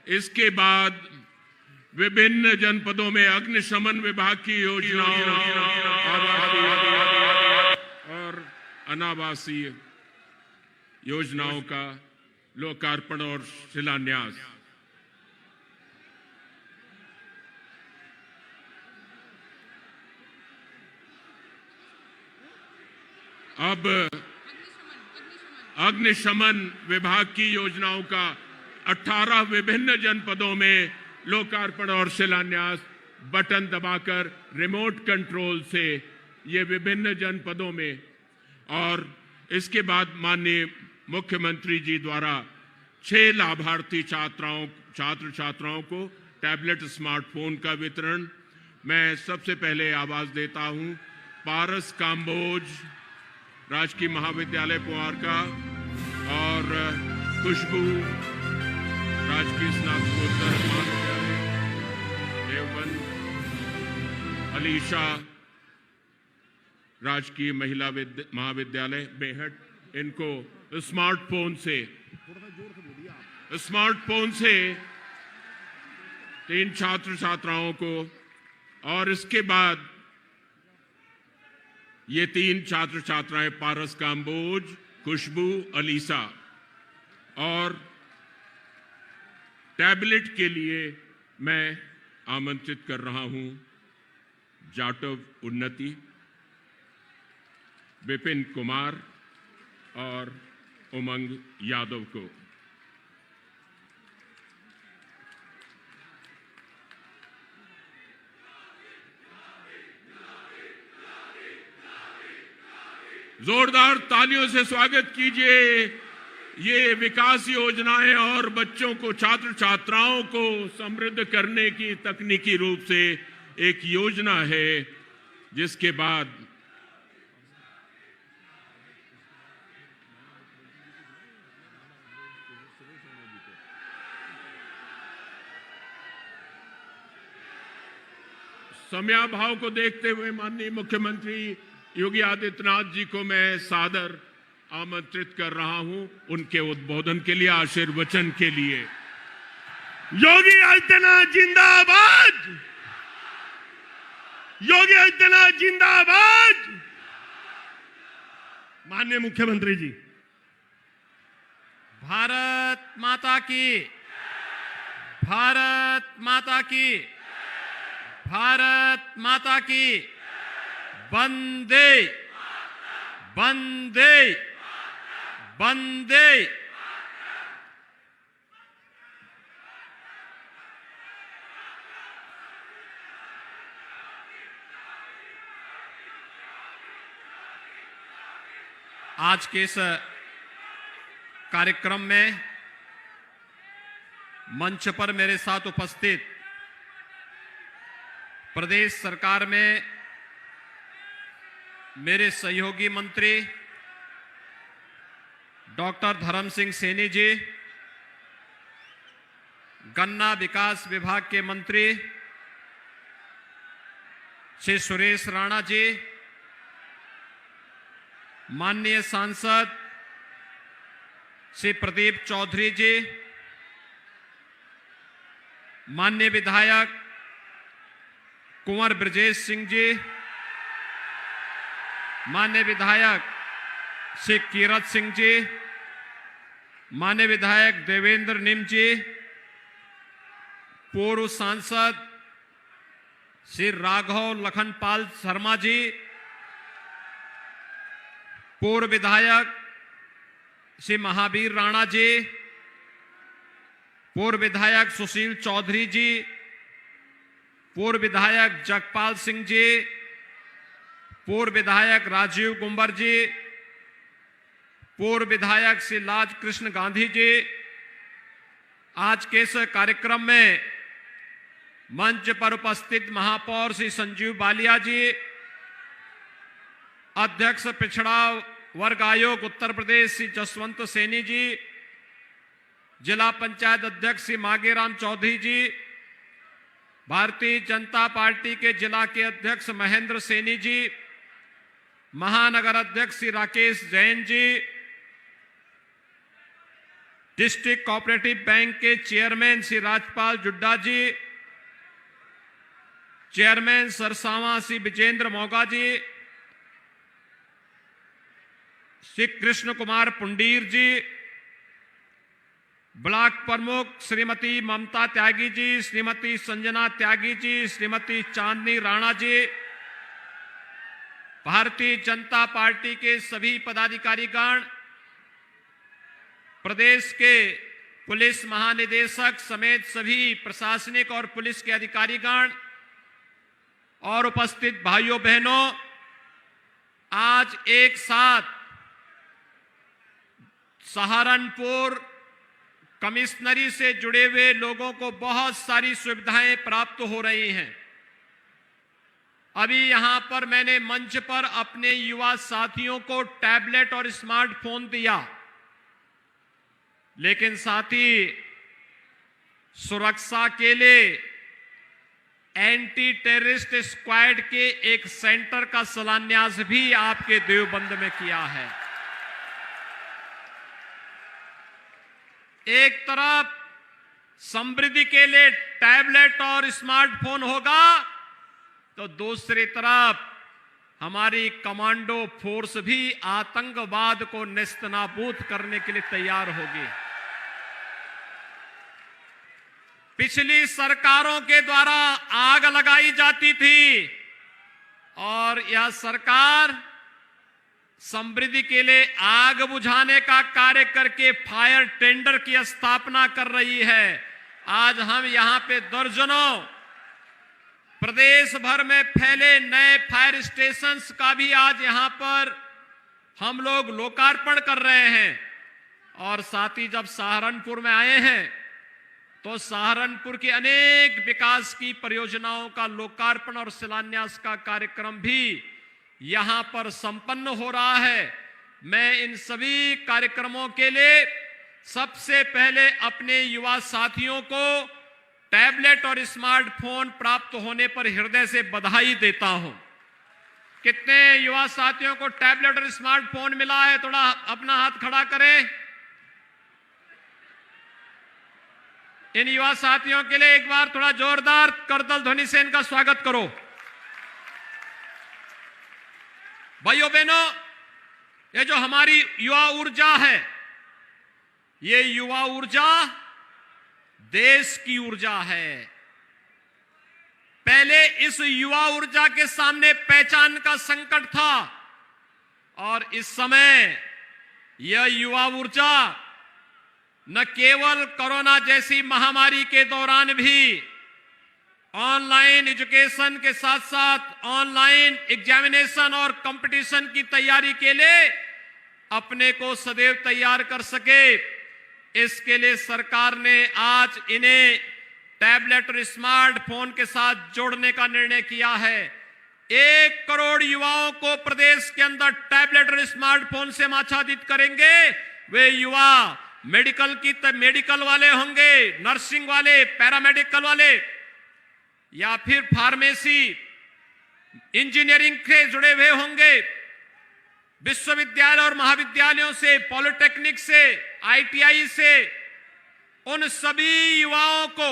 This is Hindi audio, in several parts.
इसके बाद विभिन्न जनपदों में अग्निशमन विभाग की योजनाओं और अनावासीय योजनाओं का लोकार्पण और शिलान्यास। अब अग्निशमन विभाग की योजनाओं का 18 विभिन्न जनपदों में लोकार्पण और शिलान्यास। बटन दबाकर रिमोट कंट्रोल से ये विभिन्न जनपदों में। और इसके बाद माननीय मुख्यमंत्री जी द्वारा 6 लाभार्थी छात्र छात्राओं को टैबलेट स्मार्टफोन का वितरण। मैं सबसे पहले आवाज देता हूं पारस काम्बोज राजकीय महाविद्यालय पुआर का और खुशबू राजकीय स्नातकोत्तर महाविद्यालय देवबंद, अलीशा राजकीय महिला महाविद्यालय बेहट, इनको स्मार्टफोन से 3 छात्र छात्राओं को। और इसके बाद ये 3 छात्र छात्राएं पारस काम्बोज, खुशबू, अलीसा। और टैबलेट के लिए मैं आमंत्रित कर रहा हूं जाटव उन्नति, विपिन कुमार और उमंग यादव को। जोरदार तालियों से स्वागत कीजिए। ये विकास योजनाएं और बच्चों को, छात्र छात्राओं को समृद्ध करने की तकनीकी रूप से एक योजना है, जिसके बाद समयाभाव को देखते हुए माननीय मुख्यमंत्री योगी आदित्यनाथ जी को मैं सादर आमंत्रित कर रहा हूं उनके उद्बोधन के लिए, आशीर्वचन के लिए। योगी आदित्यनाथ जिंदाबाद! योगी आदित्यनाथ जिंदाबाद! माननीय मुख्यमंत्री जी, भारत माता की, भारत माता की, भारत माता की। वंदे वंदे वंदे। आज के इस कार्यक्रम में मंच पर मेरे साथ उपस्थित प्रदेश सरकार में मेरे सहयोगी मंत्री डॉक्टर धर्म सिंह सैनी जी, गन्ना विकास विभाग के मंत्री श्री सुरेश राणा जी, माननीय सांसद श्री प्रदीप चौधरी जी, माननीय विधायक कुंवर ब्रजेश सिंह जी, माननीय विधायक श्री कीरत सिंह जी, माननीय विधायक देवेंद्र निम जी, पूर्व सांसद श्री राघव लखनपाल शर्मा जी, पूर्व विधायक श्री महावीर राणा जी, पूर्व विधायक सुशील चौधरी जी, पूर्व विधायक जगपाल सिंह जी, पूर्व विधायक राजीव कुंवर जी, पूर्व विधायक श्री लाज कृष्ण गांधी जी। आज के इस कार्यक्रम में मंच पर उपस्थित महापौर श्री संजीव बालिया जी, अध्यक्ष पिछड़ा वर्ग आयोग उत्तर प्रदेश श्री जसवंत सैनी जी, जिला पंचायत अध्यक्ष श्री मांगेराम चौधरी जी, भारतीय जनता पार्टी के जिला के अध्यक्ष महेंद्र सैनी जी, महानगर अध्यक्ष Shri Rakesh Jain ji, district cooperative bank के चेयरमैन श्री राजपाल जुड्डा जी, चेयरमैन सरसावा श्री विजेंद्र मोगा जी, श्री कृष्ण कुमार पुंडीर जी, ब्लॉक प्रमुख श्रीमती ममता त्यागी जी, श्रीमती संजना त्यागी जी, श्रीमती चांदनी राणा जी, भारतीय जनता पार्टी के सभी पदाधिकारीगण, प्रदेश के पुलिस महानिदेशक समेत सभी प्रशासनिक और पुलिस के अधिकारीगण और उपस्थित भाइयों बहनों, आज एक साथ सहारनपुर कमिश्नरी से जुड़े हुए लोगों को बहुत सारी सुविधाएं प्राप्त हो रही हैं। अभी यहां पर मैंने मंच पर अपने युवा साथियों को टैबलेट और स्मार्टफोन दिया, लेकिन साथ ही सुरक्षा के लिए एंटी टेररिस्ट स्क्वाड के एक सेंटर का शिलान्यास भी आपके देवबंद में किया है। एक तरफ समृद्धि के लिए टैबलेट और स्मार्टफोन होगा, तो दूसरी तरफ हमारी कमांडो फोर्स भी आतंकवाद को नेस्तनाबूद करने के लिए तैयार होगी। पिछली सरकारों के द्वारा आग लगाई जाती थी और यह सरकार समृद्धि के लिए आग बुझाने का कार्य करके फायर टेंडर की स्थापना कर रही है। आज हम यहां पे दर्जनों प्रदेश भर में फैले नए फायर स्टेशंस का भी आज यहां पर हम लोग लोकार्पण कर रहे हैं। और साथ ही जब सहारनपुर में आए हैं तो सहारनपुर की अनेक विकास की परियोजनाओं का लोकार्पण और शिलान्यास का कार्यक्रम भी यहां पर संपन्न हो रहा है। मैं इन सभी कार्यक्रमों के लिए सबसे पहले अपने युवा साथियों को टैबलेट और स्मार्टफोन प्राप्त होने पर हृदय से बधाई देता हूं। कितने युवा साथियों को टैबलेट और स्मार्टफोन मिला है? थोड़ा अपना हाथ खड़ा करें। इन युवा साथियों के लिए एक बार थोड़ा जोरदार करतल ध्वनि से इनका स्वागत करो। भाइयों बहनों, ये जो हमारी युवा ऊर्जा है, ये युवा ऊर्जा देश की ऊर्जा है। पहले इस युवा ऊर्जा के सामने पहचान का संकट था और इस समय यह युवा ऊर्जा न केवल कोरोना जैसी महामारी के दौरान भी ऑनलाइन एजुकेशन के साथ साथ ऑनलाइन एग्जामिनेशन और कंपटीशन की तैयारी के लिए अपने को सदैव तैयार कर सके, इसके लिए सरकार ने आज इन्हें टैबलेट और स्मार्टफोन के साथ जोड़ने का निर्णय किया है। 1 करोड़ युवाओं को प्रदेश के अंदर टैबलेट और स्मार्टफोन से हम आच्छादित करेंगे। वे युवा मेडिकल वाले होंगे, नर्सिंग वाले, पैरामेडिकल वाले या फिर फार्मेसी इंजीनियरिंग से जुड़े हुए होंगे, विश्वविद्यालय और महाविद्यालयों से, पॉलिटेक्निक से, आईटीआई से, उन सभी युवाओं को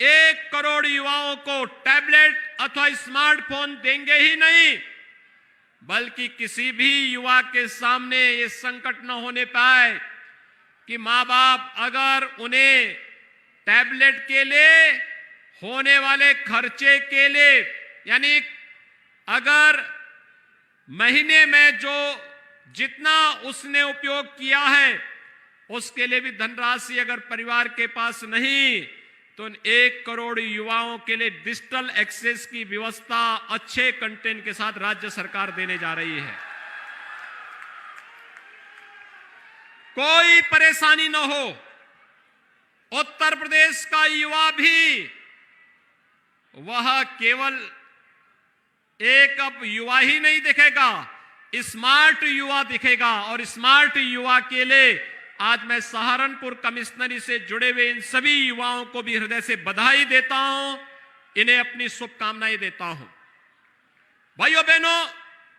1 करोड़ युवाओं को टैबलेट अथवा स्मार्टफोन देंगे ही नहीं, बल्कि किसी भी युवा के सामने ये संकट न होने पाए कि माँ बाप अगर उन्हें टैबलेट के लिए होने वाले खर्चे के लिए, यानी अगर महीने में जो जितना उसने उपयोग किया है उसके लिए भी धनराशि अगर परिवार के पास नहीं, तो 1 करोड़ युवाओं के लिए डिजिटल एक्सेस की व्यवस्था अच्छे कंटेंट के साथ राज्य सरकार देने जा रही है। कोई परेशानी न हो। उत्तर प्रदेश का युवा भी वह केवल एक अब युवा ही नहीं दिखेगा, स्मार्ट युवा दिखेगा। और स्मार्ट युवा के लिए आज मैं सहारनपुर कमिश्नरी से जुड़े हुए इन सभी युवाओं को भी हृदय से बधाई देता हूं, इन्हें अपनी शुभकामनाएं देता हूं। भाइयों बहनों,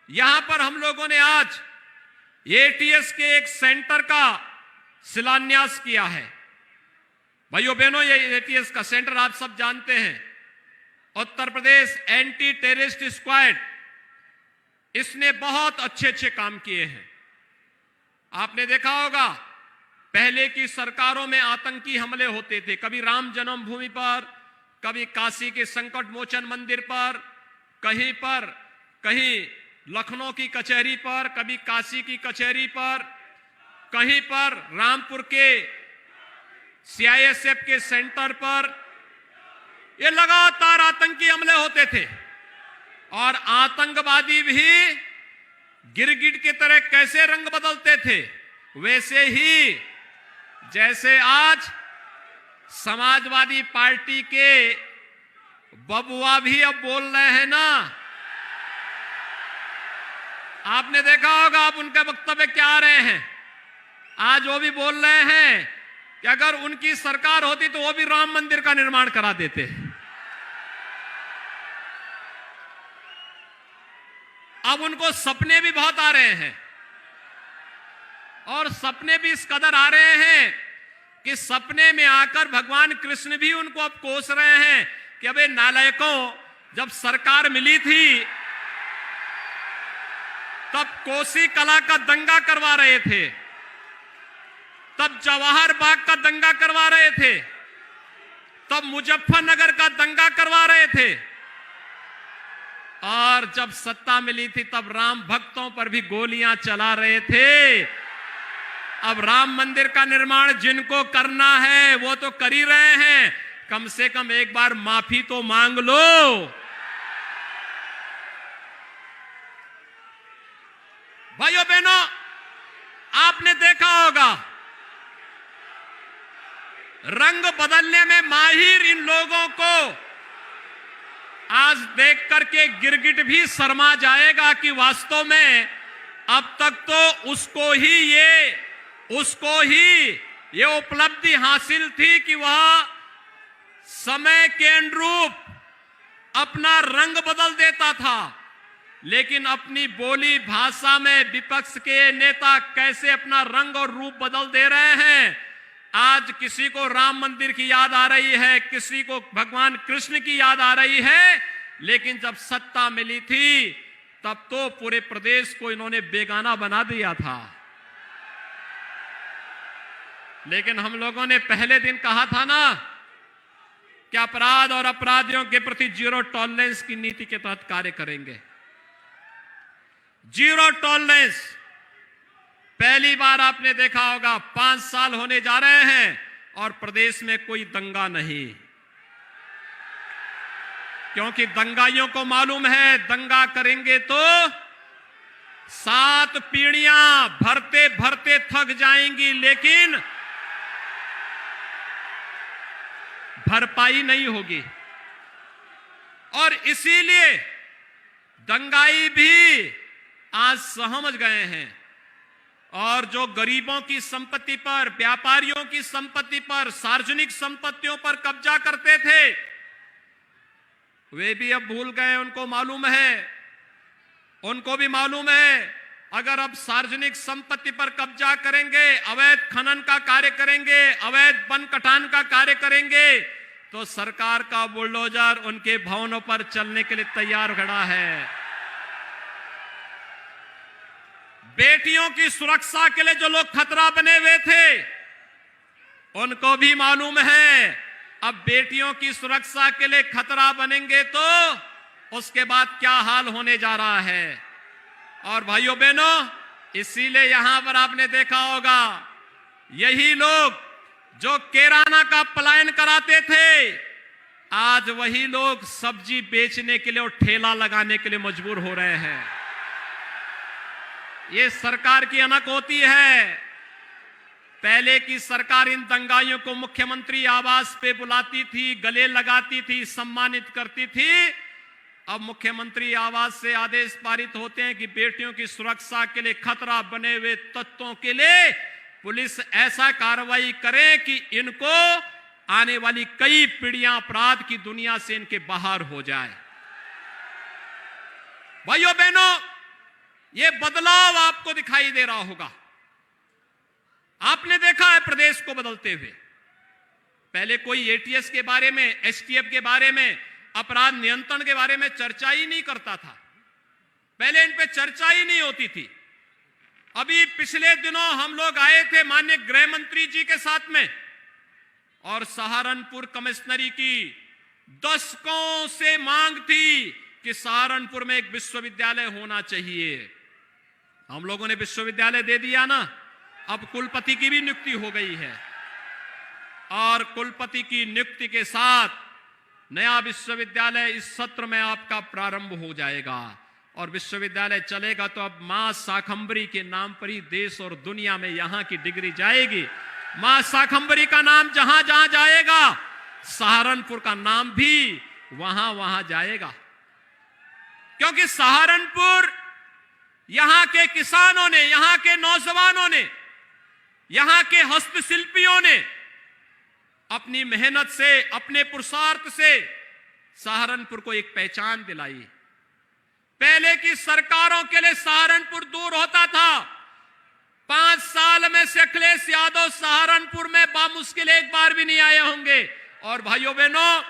यहां पर हम लोगों ने आज एटीएस के एक सेंटर का शिलान्यास किया है। भाइयों बहनों, ये एटीएस का सेंटर आप सब जानते हैं, Uttar Pradesh anti terrorist squad, इसने बहुत अच्छे अच्छे काम किए हैं। आपने देखा होगा पहले की सरकारों में आतंकी हमले होते थे, कभी राम जन्मभूमि पर, कभी काशी के संकट मोचन मंदिर पर, कहीं लखनऊ की कचहरी पर, कभी काशी की कचहरी पर, कहीं पर रामपुर के सीआईएसएफ के सेंटर पर। ये लगातार आतंकी हमले होते थे और आतंकवादी भी गिरगिट की तरह कैसे रंग बदलते थे, वैसे ही जैसे आज समाजवादी पार्टी के बबुआ भी अब बोल रहे हैं ना। आपने देखा होगा, आप उनके वक्तव्य क्या आ रहे हैं। आज वो भी बोल रहे हैं कि अगर उनकी सरकार होती तो वो भी राम मंदिर का निर्माण करा देते। अब उनको सपने भी बहुत आ रहे हैं और सपने भी इस कदर आ रहे हैं कि सपने में आकर भगवान कृष्ण भी उनको अब कोस रहे हैं कि अबे नालायकों, जब सरकार मिली थी तब कोसी कला का दंगा करवा रहे थे, तब जवाहर बाग का दंगा करवा रहे थे, तब मुजफ्फरनगर का दंगा करवा रहे थे, और जब सत्ता मिली थी तब राम भक्तों पर भी गोलियां चला रहे थे। अब राम मंदिर का निर्माण जिनको करना है वो तो कर ही रहे हैं, कम से कम एक बार माफी तो मांग लो। भाइयों बहनों, आपने देखा होगा रंग बदलने में माहिर इन लोगों को आज देख करके गिरगिट भी शर्मा जाएगा कि वास्तव में अब तक तो उसको ही ये उपलब्धि हासिल थी कि वह समय के अनुरूप अपना रंग बदल देता था, लेकिन अपनी बोली भाषा में विपक्ष के नेता कैसे अपना रंग और रूप बदल दे रहे हैं। आज किसी को राम मंदिर की याद आ रही है, किसी को भगवान कृष्ण की याद आ रही है, लेकिन जब सत्ता मिली थी तब तो पूरे प्रदेश को इन्होंने बेगाना बना दिया था। लेकिन हम लोगों ने पहले दिन कहा था ना कि अपराध और अपराधियों के प्रति जीरो टॉलरेंस की नीति के तहत कार्य करेंगे। जीरो टॉलरेंस, पहली बार आपने देखा होगा 5 साल होने जा रहे हैं और प्रदेश में कोई दंगा नहीं, क्योंकि दंगाइयों को मालूम है दंगा करेंगे तो 7 पीढ़ियां भरते भरते थक जाएंगी, लेकिन भरपाई नहीं होगी। और इसीलिए दंगाई भी आज समझ गए हैं, और जो गरीबों की संपत्ति पर, व्यापारियों की संपत्ति पर, सार्वजनिक संपत्तियों पर कब्जा करते थे, वे भी अब भूल गए। उनको मालूम है, उनको भी मालूम है अगर अब सार्वजनिक संपत्ति पर कब्जा करेंगे, अवैध खनन का कार्य करेंगे, अवैध वन कटान का कार्य करेंगे, तो सरकार का बुलडोजर उनके भवनों पर चलने के लिए तैयार खड़ा है। बेटियों की सुरक्षा के लिए जो लोग खतरा बने हुए थे, उनको भी मालूम है अब बेटियों की सुरक्षा के लिए खतरा बनेंगे तो उसके बाद क्या हाल होने जा रहा है। और भाइयों बहनों, इसीलिए यहां पर आपने देखा होगा यही लोग जो किराना का पलायन कराते थे, आज वही लोग सब्जी बेचने के लिए और ठेला लगाने के लिए मजबूर हो रहे हैं। ये सरकार की अनक होती है। पहले की सरकार इन दंगाइयों को मुख्यमंत्री आवास पे बुलाती थी, गले लगाती थी, सम्मानित करती थी। अब मुख्यमंत्री आवास से आदेश पारित होते हैं कि बेटियों की सुरक्षा के लिए खतरा बने हुए तत्वों के लिए पुलिस ऐसा कार्रवाई करे कि इनको आने वाली कई पीढ़ियां अपराध की दुनिया से इनके बाहर हो जाए। भाइयों बहनों, ये बदलाव आपको दिखाई दे रहा होगा। आपने देखा है प्रदेश को बदलते हुए। पहले कोई एटीएस के बारे में, एसटीएफ के बारे में, अपराध नियंत्रण के बारे में चर्चा ही नहीं करता था। पहले इन पे चर्चा ही नहीं होती थी। अभी पिछले दिनों हम लोग आए थे माननीय गृह मंत्री जी के साथ में, और सहारनपुर कमिश्नरी की दशकों से मांग थी कि सहारनपुर में एक विश्वविद्यालय होना चाहिए। हम लोगों ने विश्वविद्यालय दे दिया ना, अब कुलपति की भी नियुक्ति हो गई है, और कुलपति की नियुक्ति के साथ नया विश्वविद्यालय इस सत्र में आपका प्रारंभ हो जाएगा। और विश्वविद्यालय चलेगा तो अब मां शाकंभरी के नाम पर ही देश और दुनिया में यहां की डिग्री जाएगी। मां शाकंभरी का नाम जहां जहां जाएगा, सहारनपुर का नाम भी वहां वहां जाएगा। क्योंकि सहारनपुर यहां के किसानों ने, यहां के नौजवानों ने, यहां के हस्तशिल्पियों ने अपनी मेहनत से, अपने पुरुषार्थ से सहारनपुर को एक पहचान दिलाई। पहले की सरकारों के लिए सहारनपुर दूर होता था। 5 साल में से अखिलेश यादव सहारनपुर में बामुश्किल एक बार भी नहीं आए होंगे। और भाइयों बहनों,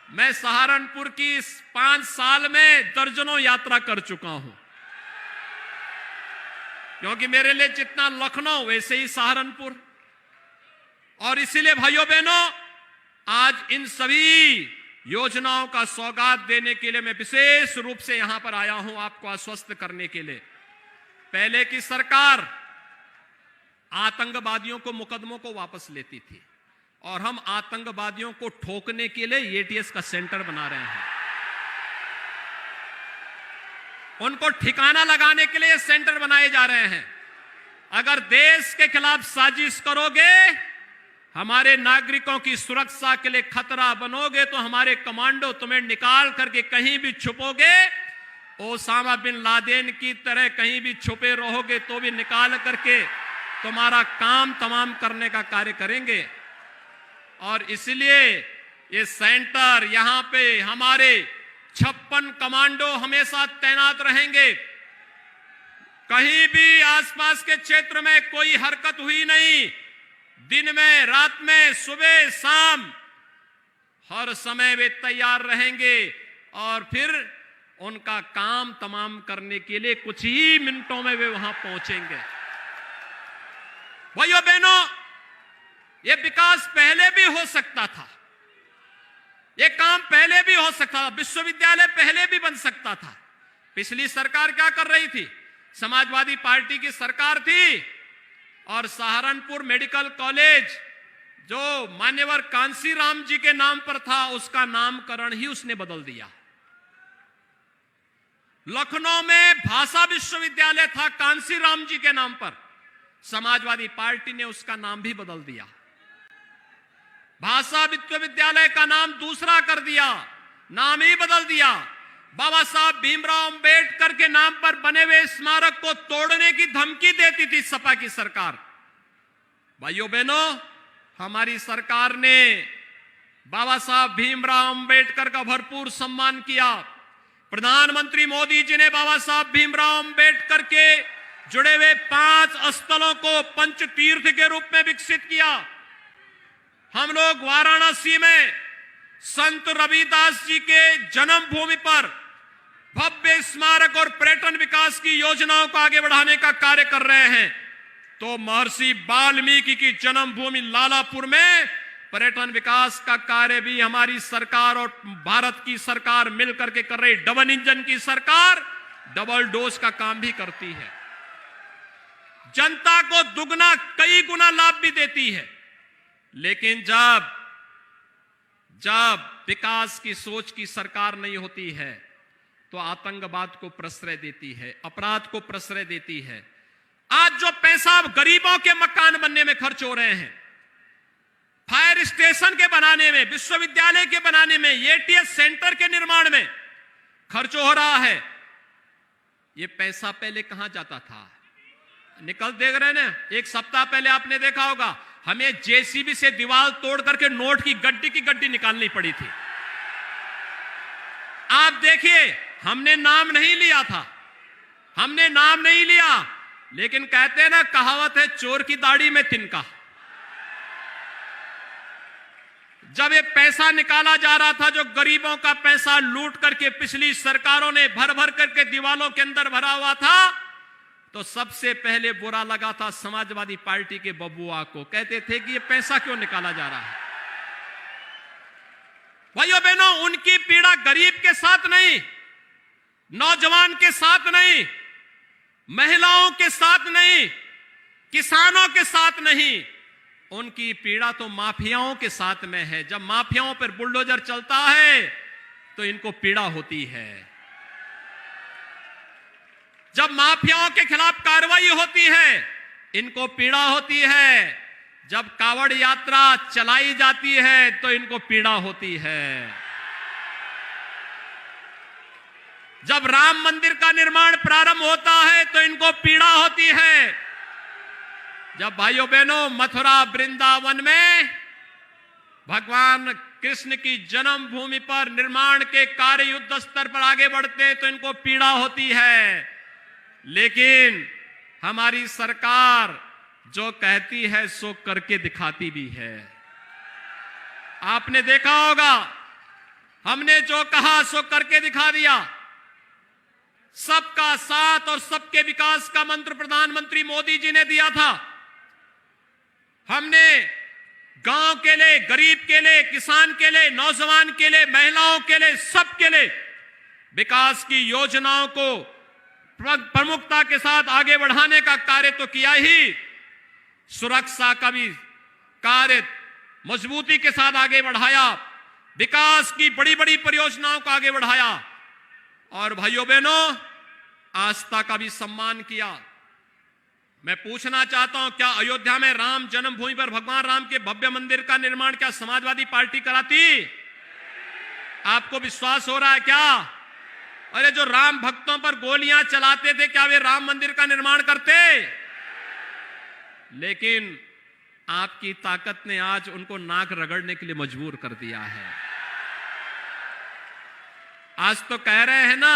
मैं सहारनपुर की इस 5 साल में दर्जनों यात्रा कर चुका हूं, क्योंकि मेरे लिए जितना लखनऊ वैसे ही सहारनपुर। और इसीलिए भाइयों बहनों, आज इन सभी योजनाओं का सौगात देने के लिए मैं विशेष रूप से यहां पर आया हूं, आपको आश्वस्त करने के लिए। पहले की सरकार आतंकवादियों को, मुकदमों को वापस लेती थी, और हम आतंकवादियों को ठोकने के लिए एटीएस का सेंटर बना रहे हैं। उनको ठिकाना लगाने के लिए सेंटर बनाए जा रहे हैं। अगर देश के खिलाफ साजिश करोगे, हमारे नागरिकों की सुरक्षा के लिए खतरा बनोगे, तो हमारे कमांडो तुम्हें निकाल करके कहीं भी छुपोगे, ओसामा बिन लादेन की तरह कहीं भी छुपे रहोगे तो भी निकाल करके तुम्हारा काम तमाम करने का कार्य करेंगे। और इसलिए ये सेंटर, यहां पे हमारे 56 कमांडो हमेशा तैनात रहेंगे। कहीं भी आसपास के क्षेत्र में कोई हरकत हुई नहीं, दिन में, रात में, सुबह शाम, हर समय वे तैयार रहेंगे, और फिर उनका काम तमाम करने के लिए कुछ ही मिनटों में वे वहां पहुंचेंगे। भाइयों बहनों, ये विकास पहले भी हो सकता था, ये काम पहले भी हो सकता था, विश्वविद्यालय पहले भी बन सकता था। पिछली सरकार क्या कर रही थी? समाजवादी पार्टी की सरकार थी, और सहारनपुर मेडिकल कॉलेज जो मान्यवर कांसीराम जी के नाम पर था, उसका नामकरण ही उसने बदल दिया। लखनऊ में भाषा विश्वविद्यालय था कांसीराम जी के नाम पर, समाजवादी पार्टी ने उसका नाम भी बदल दिया। भाषा विश्वविद्यालय का नाम दूसरा कर दिया, नाम ही बदल दिया। बाबा साहब भीमराव अंबेडकर के नाम पर बने हुए स्मारक को तोड़ने की धमकी देती थी सपा की सरकार। भाइयों बहनों, हमारी सरकार ने बाबा साहब भीमराव अंबेडकर का भरपूर सम्मान किया। प्रधानमंत्री मोदी जी ने बाबा साहब भीमराव अंबेडकर के जुड़े हुए 5 स्थलों को पंच तीर्थ के रूप में विकसित किया। हम लोग वाराणसी में संत रविदास जी के जन्मभूमि पर भव्य स्मारक और पर्यटन विकास की योजनाओं को आगे बढ़ाने का कार्य कर रहे हैं। तो महर्षि वाल्मीकि की जन्मभूमि लालापुर में पर्यटन विकास का कार्य भी हमारी सरकार और भारत की सरकार मिलकर के कर रही। डबल इंजन की सरकार डबल डोज का काम भी करती है, जनता को दुगना कई गुना लाभ भी देती है। लेकिन जब विकास की सोच की सरकार नहीं होती है, तो आतंकवाद को प्रश्रय देती है, अपराध को प्रश्रय देती है। आज जो पैसा गरीबों के मकान बनने में खर्च हो रहे हैं, फायर स्टेशन के बनाने में, विश्वविद्यालय के बनाने में, एटीएस सेंटर के निर्माण में खर्च हो रहा है, ये पैसा पहले कहां जाता था? निकल देख रहे हैं ना, एक सप्ताह पहले आपने देखा होगा, हमें जेसीबी से दीवार तोड़ करके नोट की गड्डी निकालनी पड़ी थी। आप देखिए, हमने नाम नहीं लिया था, हमने नाम नहीं लिया, लेकिन कहते हैं ना, कहावत है चोर की दाढ़ी में तिनका। जब ये पैसा निकाला जा रहा था, जो गरीबों का पैसा लूट करके पिछली सरकारों ने भर भर करके दीवालों के अंदर भरा हुआ था, तो सबसे पहले बुरा लगा था समाजवादी पार्टी के बबुआ को। कहते थे कि ये पैसा क्यों निकाला जा रहा है। भाइयों बहनों, उनकी पीड़ा गरीब के साथ नहीं, नौजवान के साथ नहीं, महिलाओं के साथ नहीं, किसानों के साथ नहीं, उनकी पीड़ा तो माफियाओं के साथ में है। जब माफियाओं पर बुलडोजर चलता है तो इनको पीड़ा होती है। जब माफियाओं के खिलाफ कार्रवाई होती है इनको पीड़ा होती है। जब कावड़ यात्रा चलाई जाती है तो इनको पीड़ा होती है। जब राम मंदिर का निर्माण प्रारंभ होता है तो इनको पीड़ा होती है। जब भाइयों बहनों मथुरा वृंदावन में भगवान कृष्ण की जन्मभूमि पर निर्माण के कार्य युद्ध स्तर पर आगे बढ़ते हैं तो इनको पीड़ा होती है। लेकिन हमारी सरकार जो कहती है सो करके दिखाती भी है। आपने देखा होगा, हमने जो कहा सो करके दिखा दिया। सबका साथ और सबके विकास का मंत्र प्रधानमंत्री मोदी जी ने दिया था। हमने गांव के लिए, गरीब के लिए, किसान के लिए, नौजवान के लिए, महिलाओं के लिए, सबके लिए विकास की योजनाओं को प्रमुखता के साथ आगे बढ़ाने का कार्य तो किया ही, सुरक्षा का भी कार्य मजबूती के साथ आगे बढ़ाया, विकास की बड़ी बड़ी परियोजनाओं को आगे बढ़ाया और भाइयों बहनों आस्था का भी सम्मान किया। मैं पूछना चाहता हूं, क्या अयोध्या में राम जन्मभूमि पर भगवान राम के भव्य मंदिर का निर्माण क्या समाजवादी पार्टी कराती? आपको विश्वास हो रहा है क्या? अरे जो राम भक्तों पर गोलियां चलाते थे, क्या वे राम मंदिर का निर्माण करते? लेकिन आपकी ताकत ने आज उनको नाक रगड़ने के लिए मजबूर कर दिया है। आज तो कह रहे हैं ना,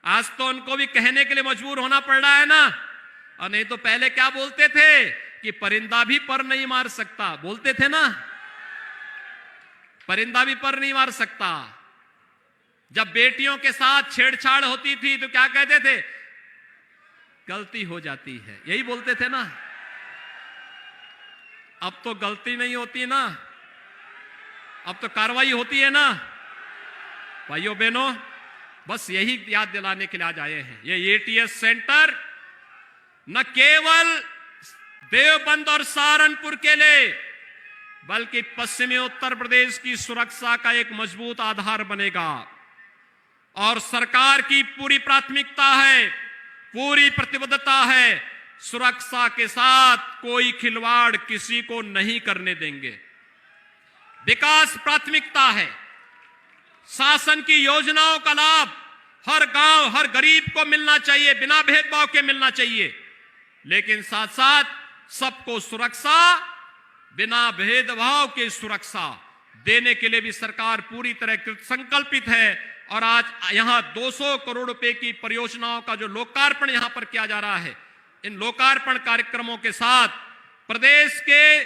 आज तो उनको भी कहने के लिए मजबूर होना पड़ रहा है ना। और नहीं तो पहले क्या बोलते थे कि परिंदा भी पर नहीं मार सकता, बोलते थे ना, परिंदा भी पर नहीं मार सकता। जब बेटियों के साथ छेड़छाड़ होती थी तो क्या कहते थे? गलती हो जाती है, यही बोलते थे ना। अब तो गलती नहीं होती ना, अब तो कार्रवाई होती है ना। भाइयों बहनों, बस यही याद दिलाने के लिए आज आए हैं। ये एटीएस सेंटर न केवल देवबंद और सहारनपुर के लिए बल्कि पश्चिमी उत्तर प्रदेश की सुरक्षा का एक मजबूत आधार बनेगा। और सरकार की पूरी प्राथमिकता है, पूरी प्रतिबद्धता है, सुरक्षा के साथ कोई खिलवाड़ किसी को नहीं करने देंगे। विकास प्राथमिकता है। शासन की योजनाओं का लाभ हर गांव, हर गरीब को मिलना चाहिए, बिना भेदभाव के मिलना चाहिए। लेकिन साथ साथ सबको सुरक्षा, बिना भेदभाव के सुरक्षा देने के लिए भी सरकार पूरी तरह संकल्पित है। और आज यहां 200 करोड़ रुपए की परियोजनाओं का जो लोकार्पण यहां पर किया जा रहा है, इन लोकार्पण कार्यक्रमों के साथ प्रदेश के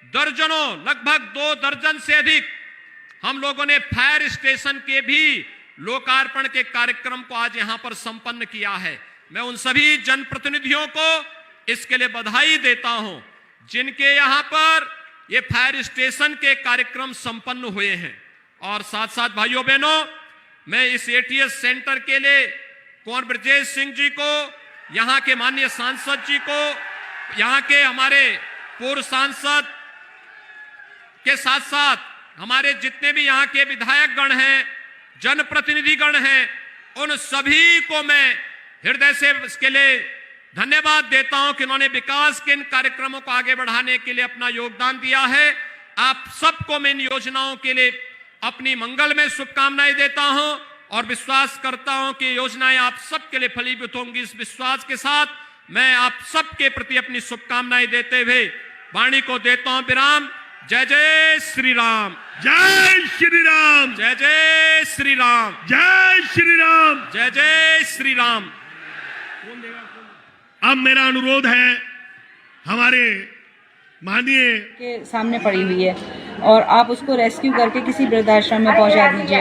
दर्जनों, लगभग 2 दर्जन से अधिक हम लोगों ने फायर स्टेशन के भी लोकार्पण के कार्यक्रम को आज यहां पर संपन्न किया है। मैं उन सभी जनप्रतिनिधियों को इसके लिए बधाई देता हूं जिनके यहां पर ये फायर स्टेशन के कार्यक्रम संपन्न हुए हैं। और साथ साथ भाइयों बहनों, मैं इस एटीएस सेंटर के लिए कुंवर ब्रजेश सिंह जी को, यहां के माननीय सांसद जी को, यहां के हमारे पूर्व सांसद के साथ साथ हमारे जितने भी यहां के विधायक गण हैं, जनप्रतिनिधि गण हैं, उन सभी को मैं हृदय से इसके लिए धन्यवाद देता हूं कि उन्होंने विकास के इन कार्यक्रमों को आगे बढ़ाने के लिए अपना योगदान दिया है। आप सबको मैं इन योजनाओं के लिए अपनी मंगल में शुभकामनाएं देता हूं और विश्वास करता हूं कि योजनाएं आप सबके लिए फलीभूत होंगी। इस विश्वास के साथ मैं आप सबके प्रति अपनी शुभकामनाएं देते हुए वाणी को देता हूं विराम। जय जय श्री राम। जय श्री राम। जय जय श्री राम। जय श्री राम। जय जय श्री राम। अब मेरा अनुरोध है हमारे माननीय के सामने पड़ी हुई है और आप उसको रेस्क्यू करके किसी वृद्धाश्रम में पहुंचा दीजिए।